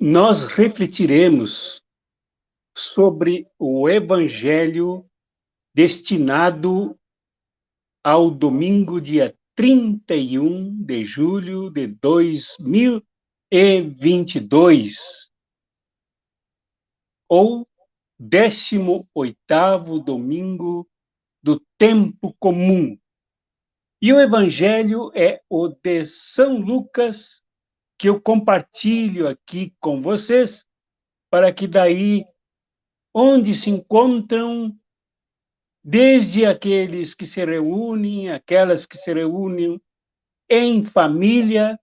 nós refletiremos sobre o Evangelho destinado ao domingo, dia 31 de julho de 2022, ou 18º domingo do tempo comum. E o Evangelho é o de São Lucas, que eu compartilho aqui com vocês, para que daí, onde se encontram, desde aqueles que se reúnem, aquelas que se reúnem em família,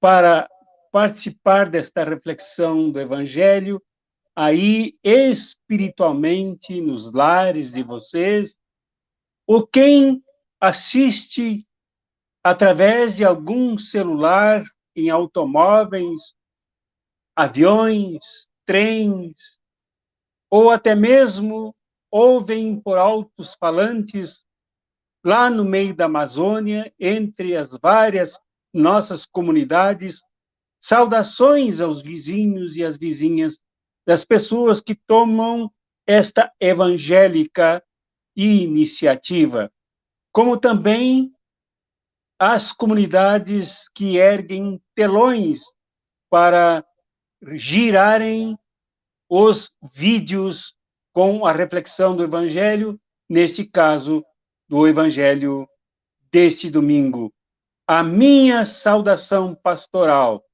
para participar desta reflexão do Evangelho, aí espiritualmente, nos lares de vocês, ou quem assiste através de algum celular, em automóveis, aviões, trens, ou até mesmo ouvem por altos falantes lá no meio da Amazônia, entre as várias nossas comunidades, saudações aos vizinhos e às vizinhas das pessoas que tomam esta evangélica iniciativa, como também as comunidades que erguem telões para girarem os vídeos com a reflexão do Evangelho, neste caso, do Evangelho deste domingo. A minha saudação pastoral.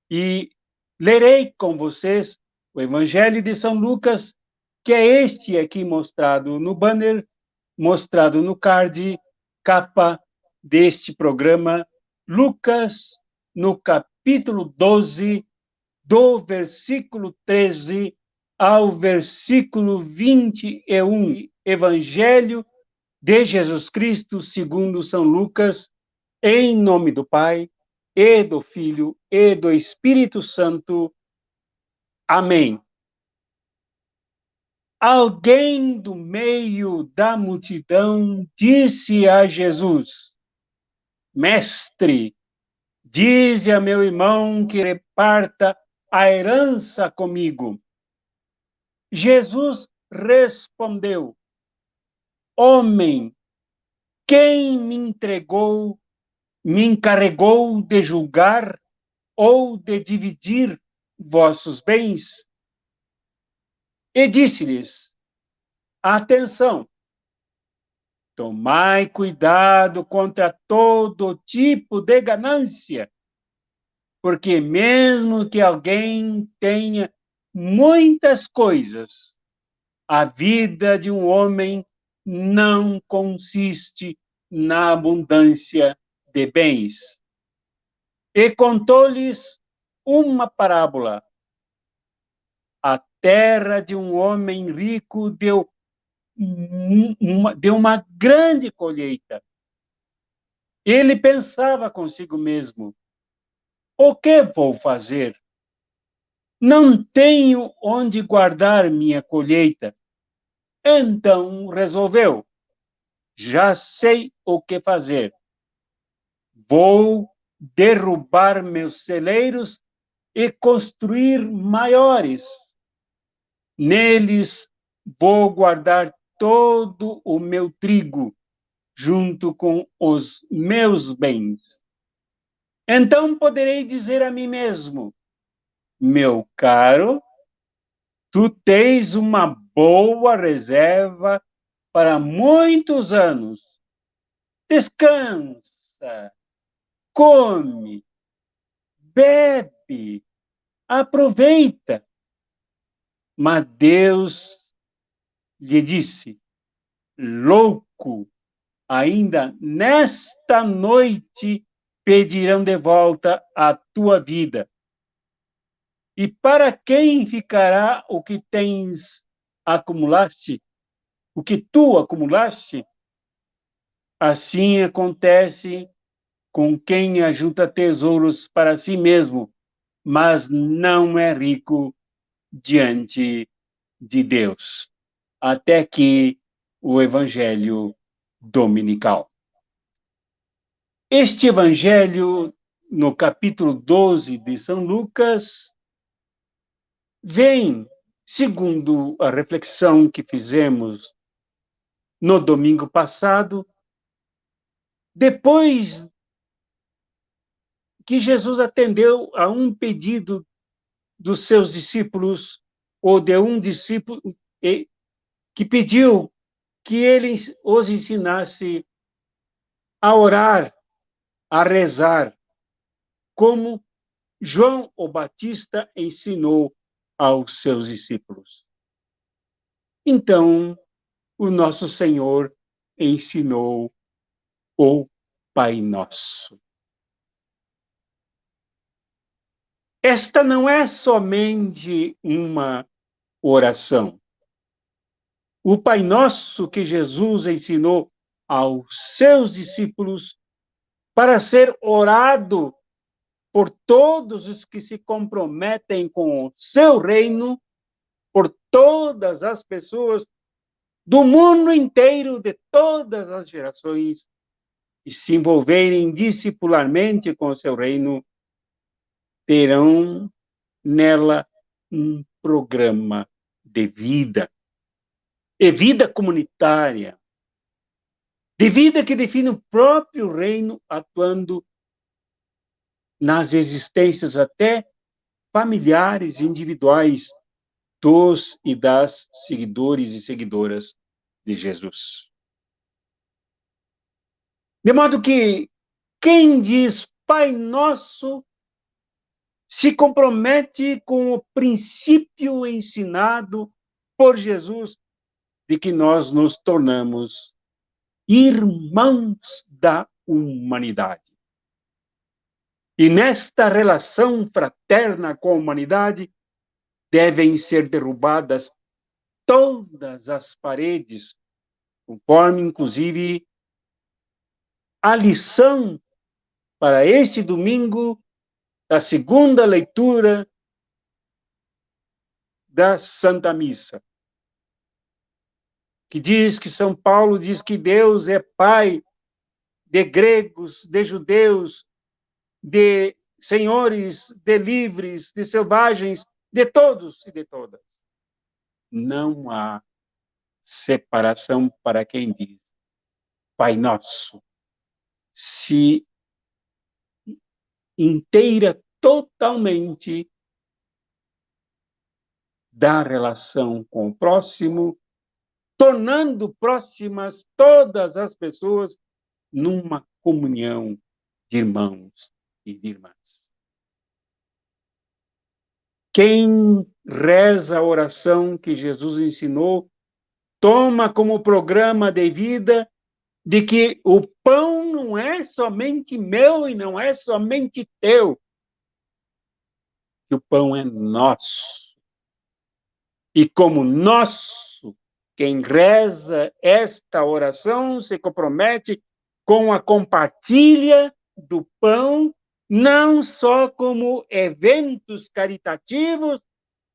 E lerei com vocês o Evangelho de São Lucas, que é este aqui mostrado no banner, mostrado no card, capa deste programa, Lucas, no capítulo 12, do versículo 13 ao versículo 21, Evangelho de Jesus Cristo segundo São Lucas, em nome do Pai, e do Filho, e do Espírito Santo. Amém. Alguém do meio da multidão disse a Jesus: Mestre, dize a meu irmão que reparta a herança comigo. Jesus respondeu: Homem, quem me encarregou de julgar ou de dividir vossos bens? E disse-lhes: Atenção, tomai cuidado contra todo tipo de ganância, porque mesmo que alguém tenha muitas coisas, a vida de um homem não consiste na abundância de bens. E contou-lhes uma parábola. A terra de um homem rico deu uma grande colheita. Ele pensava consigo mesmo: o que vou fazer? Não tenho onde guardar minha colheita. Então resolveu: já sei o que fazer. Vou derrubar meus celeiros e construir maiores. Neles vou guardar todo o meu trigo, junto com os meus bens. Então poderei dizer a mim mesmo: meu caro, tu tens uma boa reserva para muitos anos. Descansa, come, bebe, aproveita. Mas Deus lhe disse: louco, ainda nesta noite pedirão de volta a tua vida. E para quem ficará o que acumulaste? O que tu acumulaste? Assim acontece com quem ajunta tesouros para si mesmo, mas não é rico diante de Deus. Até aqui o Evangelho dominical. Este Evangelho, no capítulo 12 de São Lucas, vem, segundo a reflexão que fizemos no domingo passado, depois que Jesus atendeu a um pedido dos seus discípulos, ou de um discípulo que pediu que ele os ensinasse a orar, a rezar, como João o Batista ensinou aos seus discípulos. Então, o nosso Senhor ensinou o Pai Nosso. Esta não é somente uma oração. O Pai Nosso que Jesus ensinou aos seus discípulos para ser orado por todos os que se comprometem com o seu reino, por todas as pessoas do mundo inteiro, de todas as gerações, e se envolverem discipularmente com o seu reino, terão nela um programa de vida, e vida comunitária, de vida que define o próprio reino, atuando nas existências até familiares e individuais dos e das seguidores e seguidoras de Jesus. De modo que quem diz Pai Nosso se compromete com o princípio ensinado por Jesus de que nós nos tornamos irmãos da humanidade. E nesta relação fraterna com a humanidade devem ser derrubadas todas as paredes, conforme, inclusive, a lição para este domingo da segunda leitura da Santa Missa, que diz que São Paulo diz que Deus é Pai de gregos, de judeus, de senhores, de livres, de selvagens, de todos e de todas. Não há separação para quem diz Pai Nosso. Se inteira totalmente da relação com o próximo, tornando próximas todas as pessoas numa comunhão de irmãos e de irmãs. Quem reza a oração que Jesus ensinou, toma como programa de vida de que o pão não é somente meu e não é somente teu, que o pão é nosso. E como nosso, quem reza esta oração se compromete com a compartilha do pão, não só como eventos caritativos,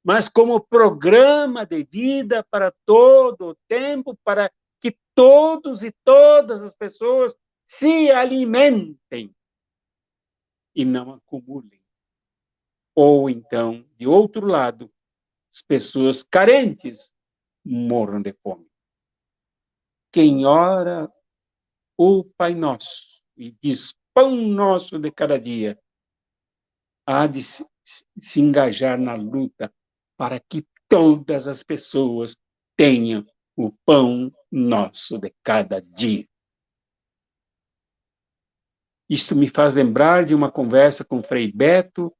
mas como programa de vida para todo o tempo, para que todos e todas as pessoas se alimentem e não acumulem. Ou então, de outro lado, as pessoas carentes morram de fome. Quem ora o Pai Nosso e diz pão nosso de cada dia, há de se engajar na luta para que todas as pessoas tenham o pão nosso de cada dia. Isso me faz lembrar de uma conversa com Frei Beto,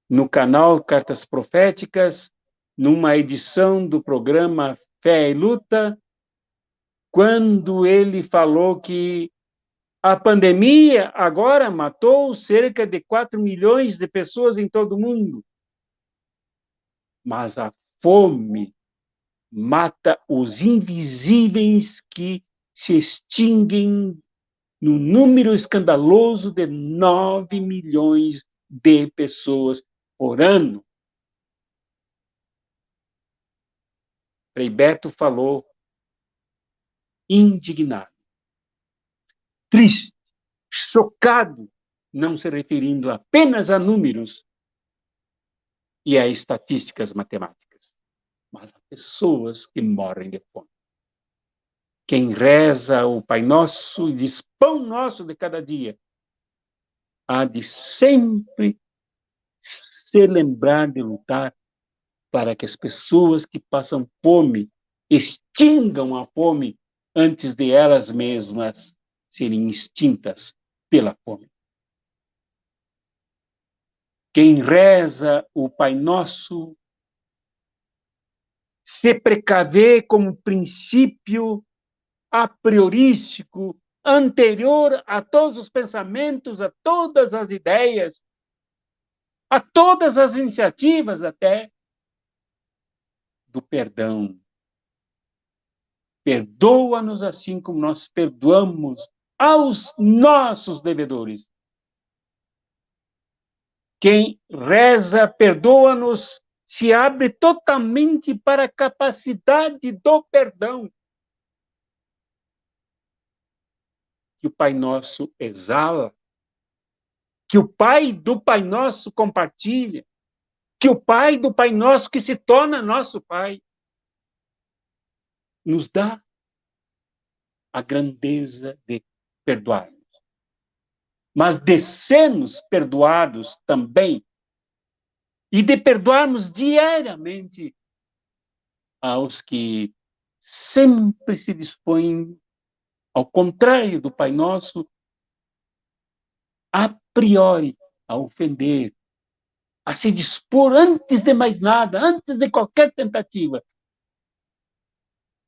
no canal Cartas Proféticas, numa edição do programa Fé e Luta, quando ele falou que a pandemia agora matou cerca de 4 milhões de pessoas em todo o mundo. Mas a fome mata os invisíveis que se extinguem no número escandaloso de 9 milhões de pessoas por ano. Frei Beto falou indignado, triste, chocado, não se referindo apenas a números, e a estatísticas matemáticas, mas há pessoas que morrem de fome. Quem reza o Pai Nosso e diz pão nosso de cada dia, há de sempre se lembrar de lutar para que as pessoas que passam fome extingam a fome antes de elas mesmas serem extintas pela fome. Quem reza o Pai Nosso se precaver como princípio a priorístico, anterior a todos os pensamentos, a todas as ideias, a todas as iniciativas até do perdão. Perdoa-nos assim como nós perdoamos aos nossos devedores. Quem reza, perdoa-nos, se abre totalmente para a capacidade do perdão que o Pai Nosso exala, que o Pai do Pai Nosso compartilha, que o Pai do Pai Nosso, que se torna nosso Pai, nos dá a grandeza de perdoar. Mas de sermos perdoados também, e de perdoarmos diariamente aos que sempre se dispõem, ao contrário do Pai Nosso, a priori, a ofender, a se dispor antes de mais nada, antes de qualquer tentativa,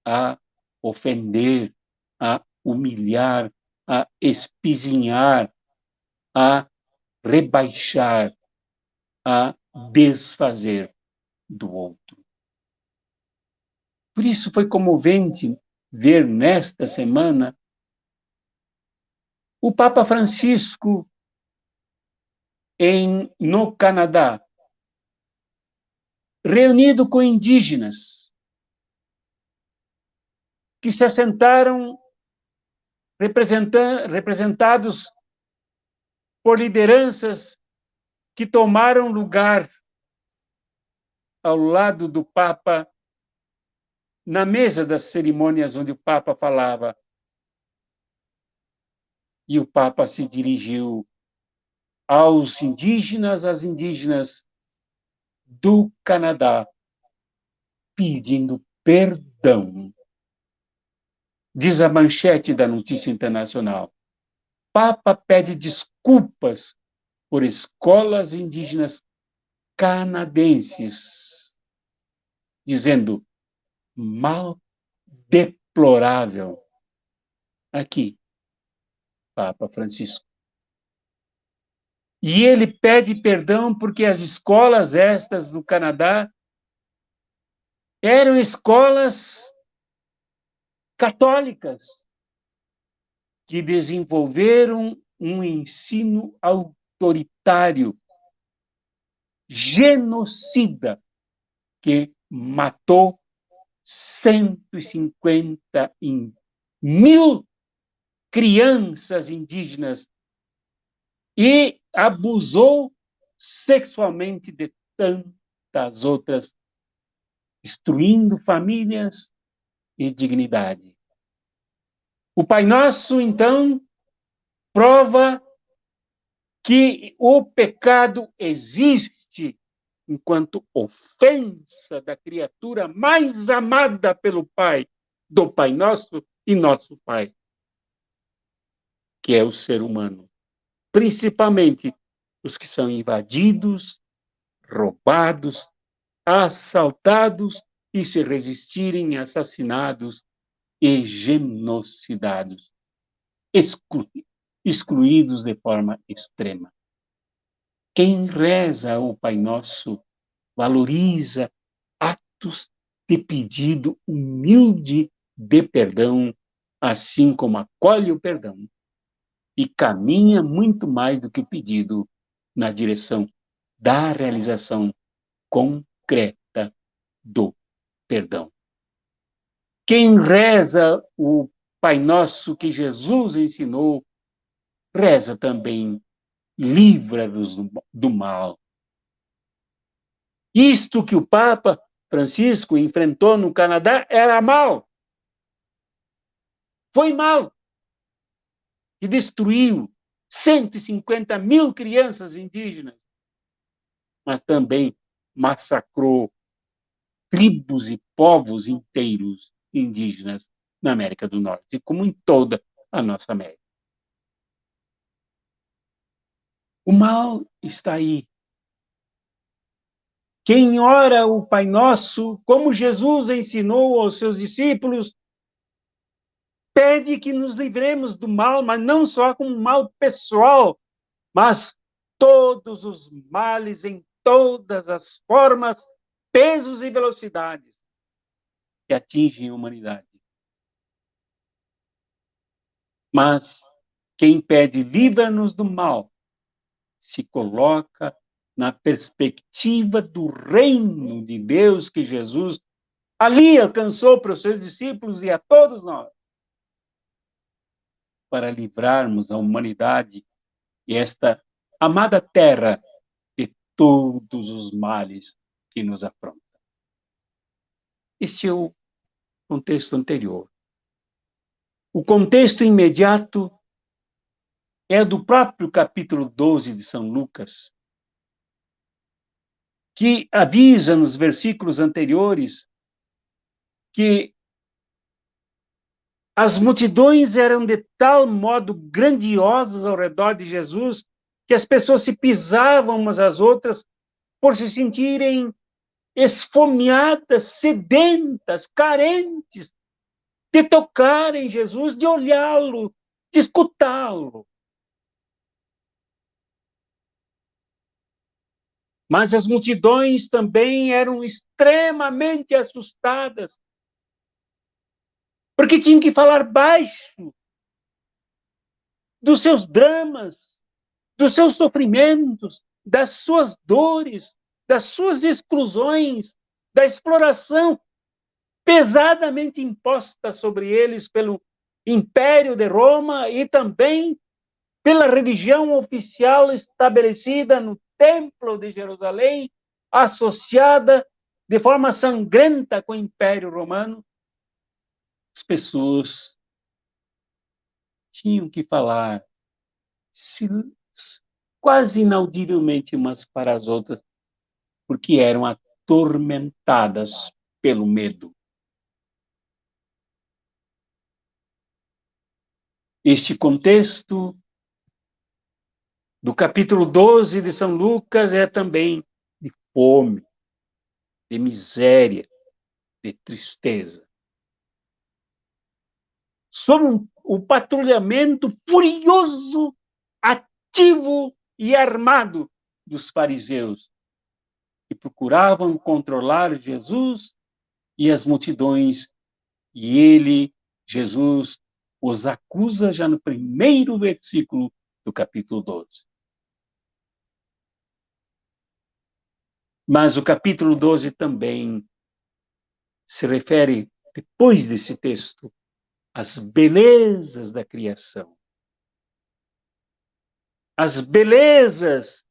a ofender, a humilhar, a espizinhar, a rebaixar, a desfazer do outro. Por isso foi comovente ver nesta semana o Papa Francisco no Canadá, reunido com indígenas que se assentaram representados por lideranças que tomaram lugar ao lado do Papa na mesa das cerimônias onde o Papa falava. E o Papa se dirigiu aos indígenas, às indígenas do Canadá, pedindo perdão. Diz a manchete da Notícia Internacional. Papa pede desculpas por escolas indígenas canadenses, dizendo mal deplorável. Aqui, Papa Francisco. E ele pede perdão porque as escolas estas do Canadá eram escolas católicas que desenvolveram um ensino autoritário, genocida, que matou 150 mil crianças indígenas e abusou sexualmente de tantas outras, destruindo famílias e dignidade. O Pai Nosso, então, prova que o pecado existe enquanto ofensa da criatura mais amada pelo Pai, do Pai Nosso e nosso Pai, que é o ser humano. Principalmente os que são invadidos, roubados, assaltados e, se resistirem, assassinados e genocidados, excluídos de forma extrema. Quem reza o Pai Nosso valoriza atos de pedido humilde de perdão, assim como acolhe o perdão, e caminha muito mais do que o pedido na direção da realização concreta do perdão. Quem reza o Pai Nosso que Jesus ensinou, reza também, livra-nos do mal. Isto que o Papa Francisco enfrentou no Canadá era mal. Foi mal. E destruiu 150 mil crianças indígenas, mas também massacrou tribos e povos inteiros indígenas na América do Norte, como em toda a nossa América. O mal está aí. Quem ora o Pai Nosso, como Jesus ensinou aos seus discípulos, pede que nos livremos do mal, mas não só com o mal pessoal, mas todos os males em todas as formas, pesos e velocidades que atingem a humanidade. Mas quem pede livra-nos do mal se coloca na perspectiva do reino de Deus que Jesus ali alcançou para os seus discípulos e a todos nós, para livrarmos a humanidade e esta amada terra de todos os males que nos afrontam. Esse é o contexto anterior. O contexto imediato é do próprio capítulo 12 de São Lucas, que avisa nos versículos anteriores que as multidões eram de tal modo grandiosas ao redor de Jesus que as pessoas se pisavam umas às outras por se sentirem esfomeadas, sedentas, carentes de tocar em Jesus, de olhá-lo, de escutá-lo. Mas as multidões também eram extremamente assustadas, porque tinham que falar baixo dos seus dramas, dos seus sofrimentos, das suas dores, das suas exclusões, da exploração pesadamente imposta sobre eles pelo Império de Roma e também pela religião oficial estabelecida no Templo de Jerusalém, associada de forma sangrenta com o Império Romano. As pessoas tinham que falar quase inaudivelmente umas para as outras, porque eram atormentadas pelo medo. Este contexto do capítulo 12 de São Lucas é também de fome, de miséria, de tristeza. Sob o patrulhamento furioso, ativo e armado dos fariseus, que procuravam controlar Jesus e as multidões, e ele, Jesus, os acusa já no primeiro versículo do capítulo 12. Mas o capítulo 12 também se refere, depois desse texto, às belezas da criação, às belezas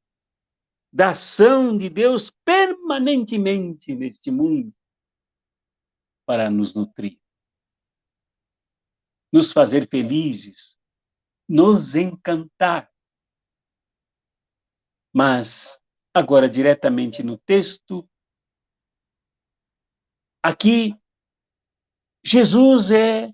da ação de Deus permanentemente neste mundo para nos nutrir, nos fazer felizes, nos encantar. Mas, agora, diretamente no texto, aqui, Jesus é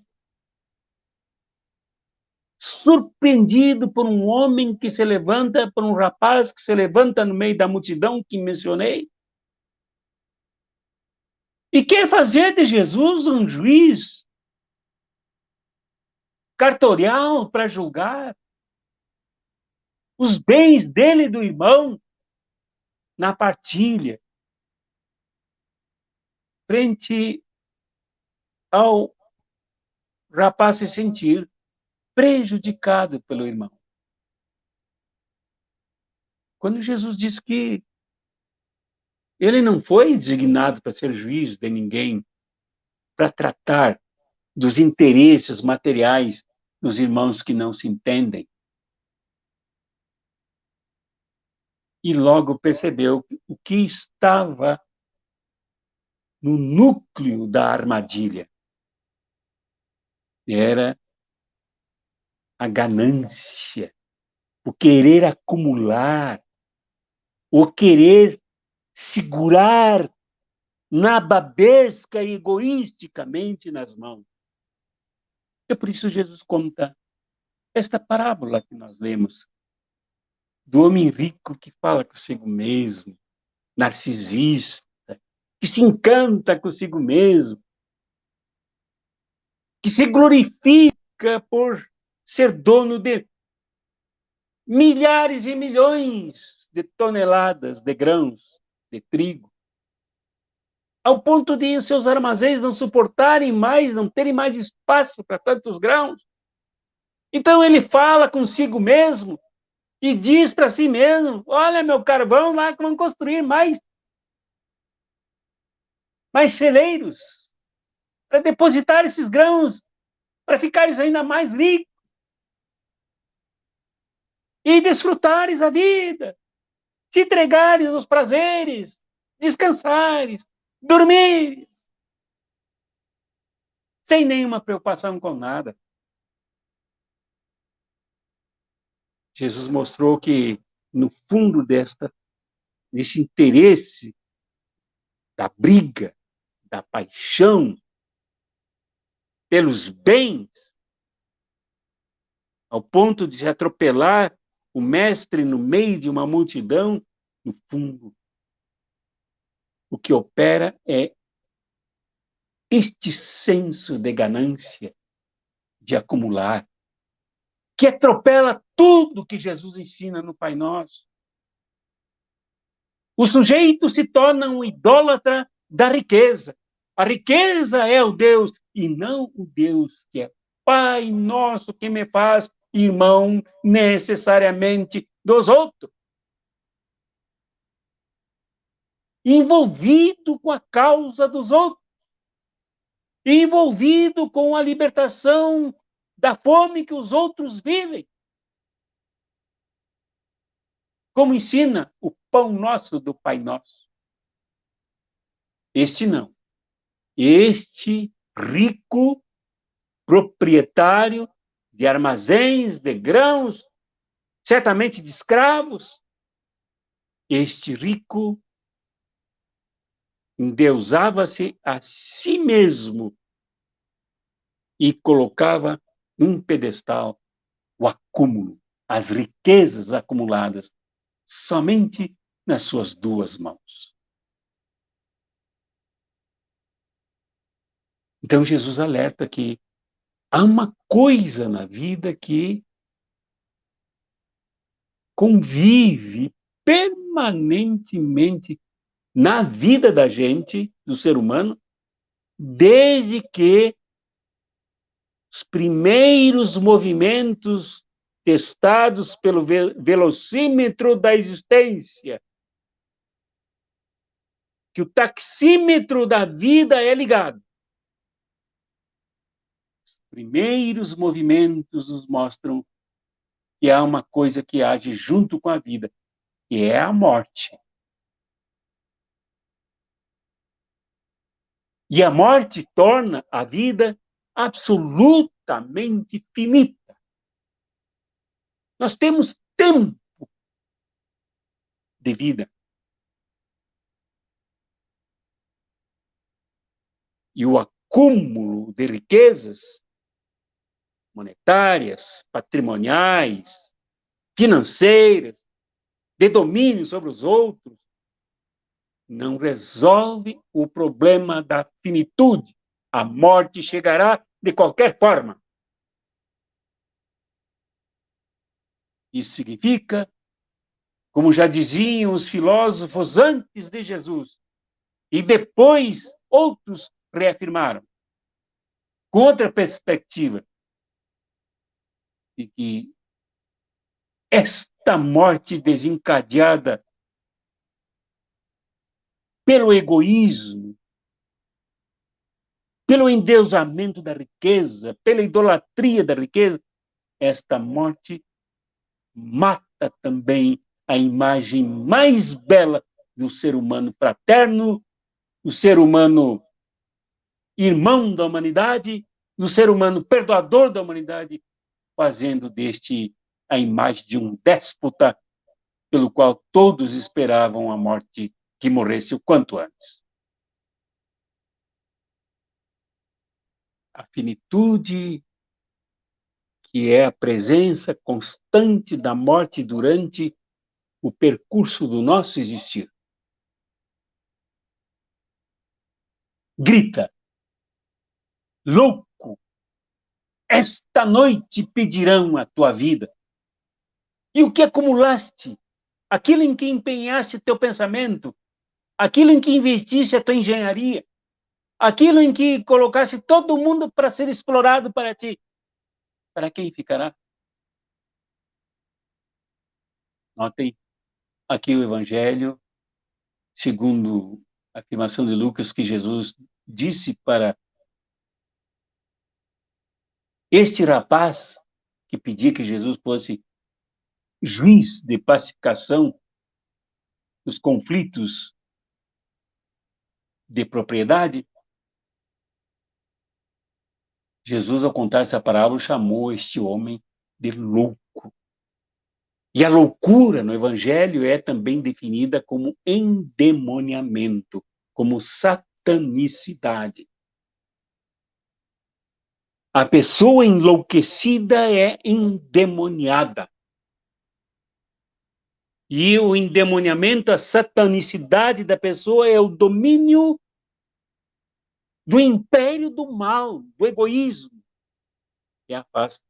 surpreendido por um homem que se levanta, por um rapaz que se levanta no meio da multidão que mencionei, e quer fazer de Jesus um juiz cartorial para julgar os bens dele e do irmão na partilha, frente ao rapaz se sentir prejudicado pelo irmão. Quando Jesus diz que ele não foi designado para ser juiz de ninguém, para tratar dos interesses materiais dos irmãos que não se entendem. e logo percebeu o que estava no núcleo da armadilha. Era a ganância, o querer acumular, o querer segurar nababesca e egoisticamente nas mãos. É por isso Jesus conta esta parábola que nós lemos, do homem rico que fala consigo mesmo, narcisista, que se encanta consigo mesmo, que se glorifica por ser dono de milhares e milhões de toneladas de grãos de trigo, ao ponto de os seus armazéns não suportarem mais, não terem mais espaço para tantos grãos. Então ele fala consigo mesmo e diz para si mesmo: olha, meu caro, vamos lá que vamos construir mais celeiros para depositar esses grãos, para ficares ainda mais ricos e desfrutares a vida, te entregares aos prazeres, descansares, dormires, sem nenhuma preocupação com nada. Jesus mostrou que, no fundo desse interesse, da briga, da paixão pelos bens, ao ponto de se atropelar o mestre no meio de uma multidão, no fundo, o que opera é este senso de ganância, de acumular, que atropela tudo que Jesus ensina no Pai Nosso. O sujeito se torna um idólatra da riqueza. A riqueza é o Deus, e não o Deus que é Pai Nosso, que me faz irmão necessariamente dos outros. Envolvido com a causa dos outros. Envolvido com a libertação da fome que os outros vivem. Como ensina o pão nosso do Pai Nosso. Este não. Este rico proprietário de armazéns, de grãos, certamente de escravos, este rico endeusava-se a si mesmo e colocava num pedestal o acúmulo, as riquezas acumuladas somente nas suas duas mãos. Então Jesus alerta que há uma coisa na vida que convive permanentemente na vida da gente, do ser humano, desde que os primeiros movimentos testados pelo velocímetro da existência, que o taxímetro da vida é ligado. Os primeiros movimentos nos mostram que há uma coisa que age junto com a vida, que é a morte. E a morte torna a vida absolutamente finita. Nós temos tempo de vida. E o acúmulo de riquezas monetárias, patrimoniais, financeiras, de domínio sobre os outros, não resolve o problema da finitude. A morte chegará de qualquer forma. Isso significa, como já diziam os filósofos antes de Jesus, e depois outros reafirmaram, com outra perspectiva, de que esta morte desencadeada pelo egoísmo, pelo endeusamento da riqueza, pela idolatria da riqueza, esta morte mata também a imagem mais bela do ser humano fraterno, do ser humano irmão da humanidade, do ser humano perdoador da humanidade, fazendo deste a imagem de um déspota pelo qual todos esperavam a morte, que morresse o quanto antes. A finitude, que é a presença constante da morte durante o percurso do nosso existir. Grita: louco, esta noite pedirão a tua vida. E o que acumulaste? Aquilo em que empenhaste teu pensamento, aquilo em que investiste a tua engenharia, aquilo em que colocaste todo mundo para ser explorado para ti, para quem ficará? Notem aqui o Evangelho, segundo a afirmação de Lucas, que Jesus disse para este rapaz que pedia que Jesus fosse juiz de pacificação dos conflitos de propriedade. Jesus, ao contar essa parábola, chamou este homem de louco. E a loucura no Evangelho é também definida como endemoniamento, como satanicidade. A pessoa enlouquecida é endemoniada. E o endemoniamento, a satanicidade da pessoa é o domínio do império do mal, do egoísmo, que a faz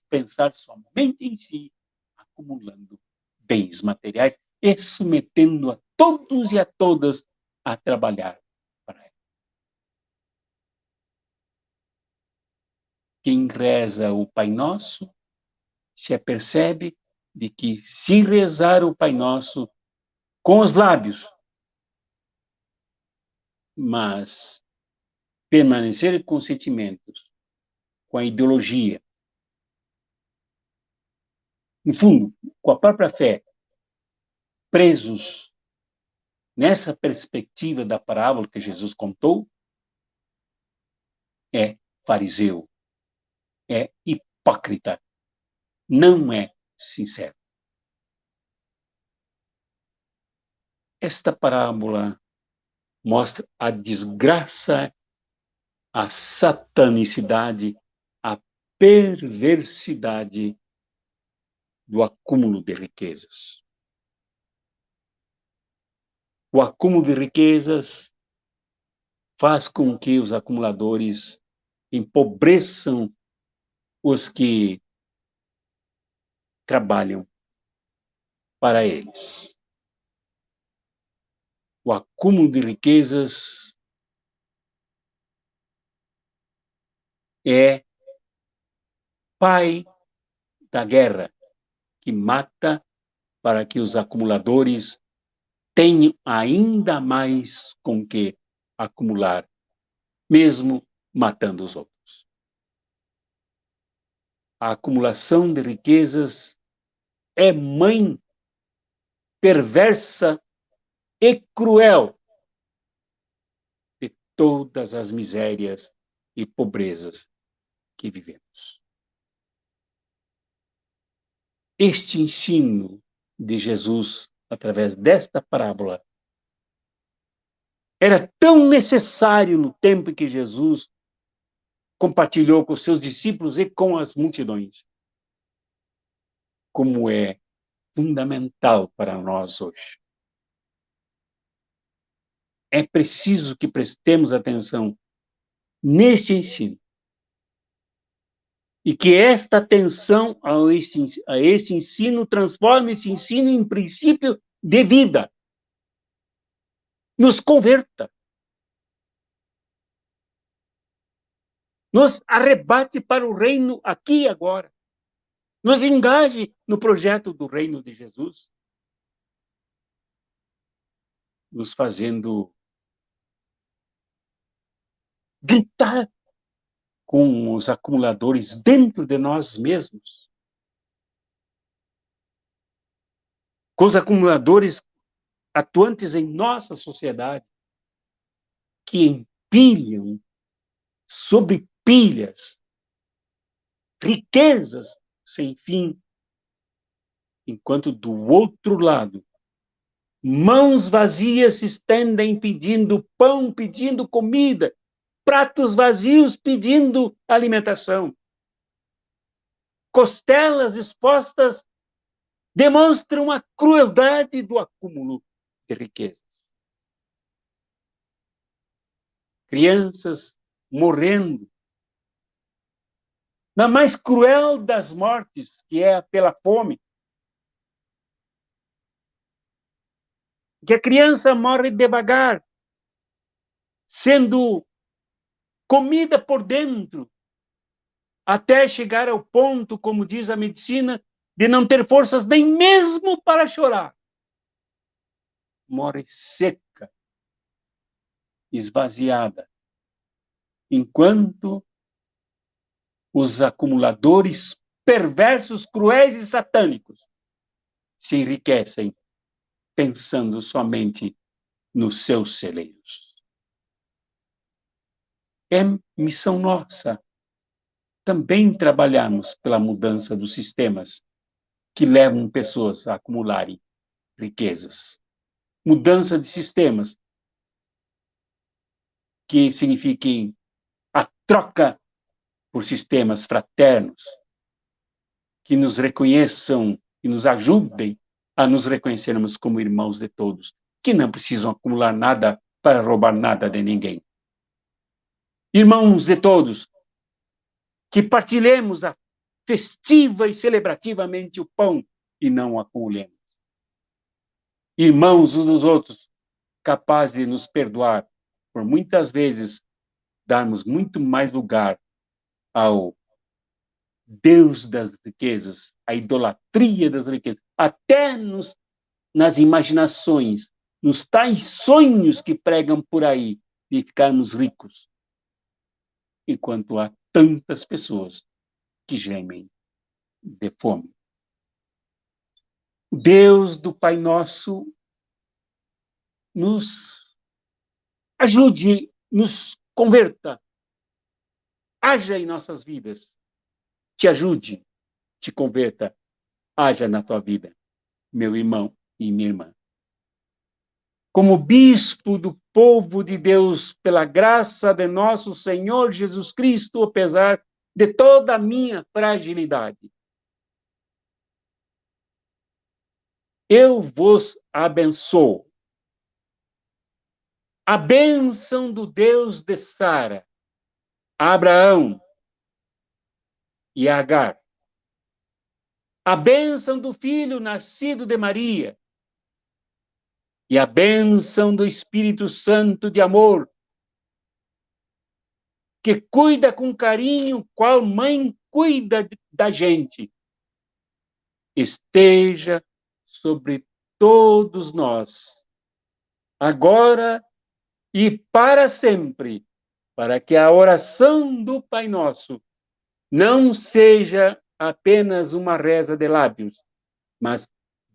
pensar somente em si, acumulando bens materiais e submetendo a todos e a todas a trabalhar para ela. Quem reza o Pai Nosso se apercebe de que, se rezar o Pai Nosso com os lábios, mas permanecer com sentimentos, com a ideologia, no fundo, com a própria fé, presos nessa perspectiva da parábola que Jesus contou, é fariseu, é hipócrita, não é sincero. Esta parábola mostra a desgraça, a satanicidade, a perversidade do acúmulo de riquezas. O acúmulo de riquezas faz com que os acumuladores empobreçam os que trabalham para eles. O acúmulo de riquezas é pai da guerra, que mata para que os acumuladores tenham ainda mais com que acumular, mesmo matando os outros. A acumulação de riquezas é mãe perversa e cruel de todas as misérias e pobrezas que vivemos. Este ensino de Jesus, através desta parábola, era tão necessário no tempo em que Jesus compartilhou com seus discípulos e com as multidões, como é fundamental para nós hoje. É preciso que prestemos atenção neste ensino e que esta atenção a este ensino transforme esse ensino em princípio de vida. Nos converta. Nos arrebate para o reino aqui e agora. Nos engaje no projeto do reino de Jesus. Nos fazendo gritar com os acumuladores dentro de nós mesmos. com os acumuladores atuantes em nossa sociedade, que empilham sobre pilhas riquezas sem fim, enquanto do outro lado, mãos vazias se estendem pedindo pão, pedindo comida, pratos vazios pedindo alimentação. Costelas expostas demonstram a crueldade do acúmulo de riquezas. Crianças morrendo na mais cruel das mortes, que é pela fome. Que a criança morre devagar, sendo comida por dentro, até chegar ao ponto, como diz a medicina, de não ter forças nem mesmo para chorar. Morre seca, esvaziada, enquanto os acumuladores perversos, cruéis e satânicos se enriquecem pensando somente nos seus celeiros. É missão nossa também trabalharmos pela mudança dos sistemas que levam pessoas a acumularem riquezas. Mudança de sistemas que signifiquem a troca por sistemas fraternos, que nos reconheçam e nos ajudem a nos reconhecermos como irmãos de todos, que não precisam acumular nada para roubar nada de ninguém. Irmãos de todos, que partilhemos festiva e celebrativamente o pão e não o acumulemos. Irmãos uns dos outros, capazes de nos perdoar por muitas vezes darmos muito mais lugar ao Deus das riquezas, à idolatria das riquezas, até nas imaginações, nos tais sonhos que pregam por aí de ficarmos ricos, enquanto há tantas pessoas que gemem de fome. Deus do Pai Nosso nos ajude, nos converta, haja em nossas vidas, te ajude, te converta, haja na tua vida, meu irmão e minha irmã. Como bispo do povo de Deus, pela graça de nosso Senhor Jesus Cristo, apesar de toda a minha fragilidade, eu vos abençoo. A bênção do Deus de Sara, Abraão e Agar. A bênção do Filho nascido de Maria. E a bênção do Espírito Santo de amor, que cuida com carinho, qual mãe cuida da gente, esteja sobre todos nós, agora e para sempre, para que a oração do Pai Nosso não seja apenas uma reza de lábios, mas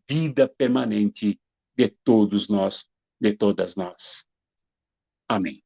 vida permanente de todos nós, de todas nós. Amém.